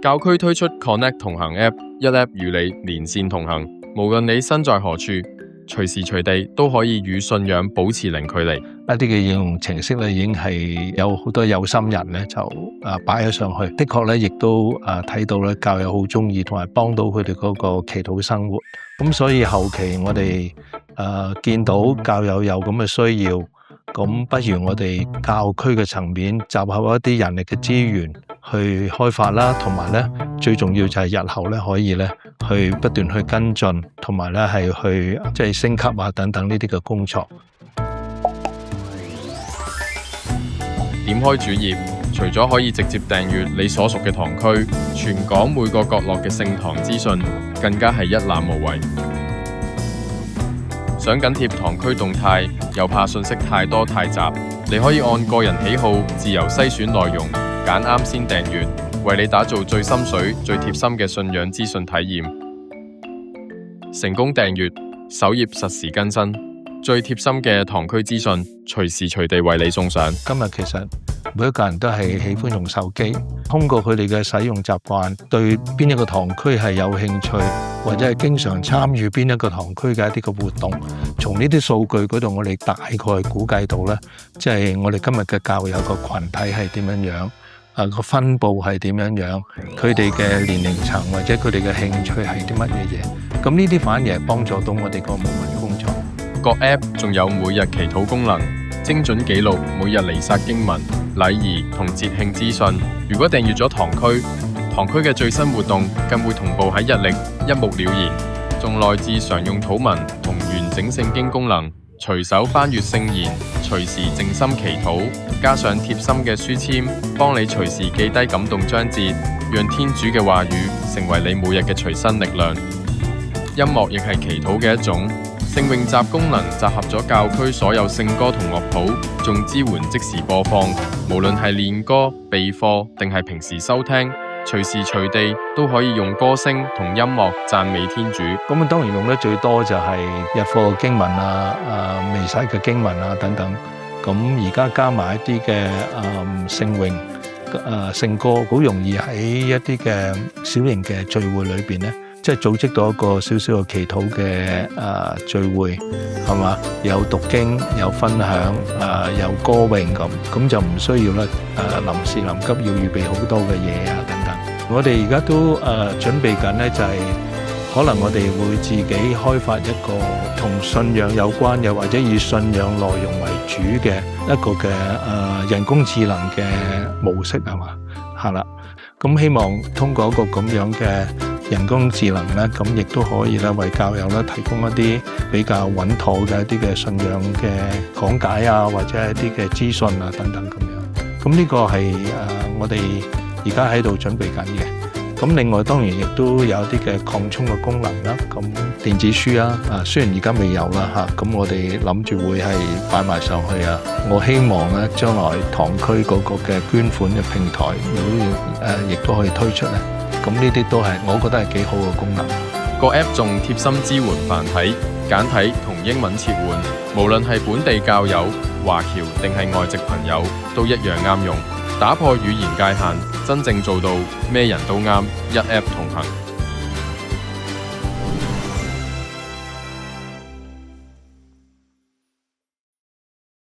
教區推出 Connect 同行 App， 一 App 與你連線同行，無論你身在何處，隨時隨地都可以與信仰保持零距離。一啲嘅應用程式咧，已經係有好多有心人咧就擺咗上去，的確咧亦都睇到咧教友好中意，同埋幫到佢哋嗰個祈禱生活。咁所以後期我哋見到教友有咁嘅需要，咁不如我哋教區嘅層面集合一啲人力嘅資源去開發啦，同埋咧最重要就係日後咧可以咧去不斷去跟進，同埋咧係去即係升級啊等等呢啲嘅工作。點開主頁，除咗可以直接訂閱你所屬嘅堂區，全港每個角落嘅聖堂資訊，更加係一覽無遺。想緊貼堂區動態，又怕信息太多太雜，你可以按個人喜好自由篩選內容，揀啱先訂閱，為你打造最心水、最貼心嘅信仰資訊體驗。成功訂閱，首頁實時更新，最貼心嘅堂區資訊，隨時隨地為你送上。今日其實每一個人都係喜歡用手機，通過佢哋嘅使用習慣，對邊一個堂區係有興趣，或者係經常參與邊一個堂區嘅一啲嘅活動，從呢啲數據嗰度，我哋大概估計到咧，即係我哋今日嘅教友個群體係點樣樣，個分佈係點樣樣，佢哋嘅年齡層或者佢哋嘅興趣係啲乜嘢嘢，咁呢啲反而係幫助到我哋個牧民工作。各 App 仲有每日祈禱功能，精準記錄每日彌撒經文、禮儀同節慶資訊。如果訂閱咗堂區，堂區嘅最新活動更會同步喺日曆，一目了然。仲內置常用禱文同完整聖經功能，隨手翻閱聖言，隨時靜心祈禱，加上貼心嘅書籤，幫你隨時記低感動章節，讓天主嘅話語成為你每日嘅隨身力量。音樂亦係祈禱嘅一種。聖詠集功能集合咗教區所有聖歌同樂譜，仲支援即時播放，無論係練歌、備課定係平時收聽，隨時隨地都可以用歌聲同音樂讚美天主。咁當然用得最多就係日課經文彌撒嘅經文等等。咁而家加埋一啲嘅聖詠聖歌，好容易喺一啲嘅小型嘅聚會裏邊咧。即係組織到一個少少嘅祈禱嘅聚會，係嘛？有讀經，有分享，有歌詠咁就唔需要咧臨時臨急要預備好多嘅嘢等等。我哋而家都準備緊咧，就係可能我哋會自己開發一個同信仰有關，又或者以信仰內容為主嘅一個嘅人工智能嘅模式，係嘛？係啦，咁希望通過一個咁樣嘅人工智能咧，咁亦都可以咧為教友咧提供一啲比較穩妥嘅一啲嘅信仰嘅講解或者係一啲嘅資訊等等咁樣。咁呢個係我哋而家喺度準備緊嘅。咁另外當然亦都有一啲嘅擴充嘅功能啦。咁電子書雖然而家未有啦咁我哋諗住會係擺埋上去我希望咧將來堂區嗰個嘅捐款嘅平台，如果亦都可以推出咧。咁呢啲都係我覺得係幾好嘅功能。個 App 仲貼心支援繁體、簡體同英文切換，無論係本地教友、華僑定係外籍朋友，都一樣啱用。打破語言界限，真正做到咩人都啱，一 App 同行。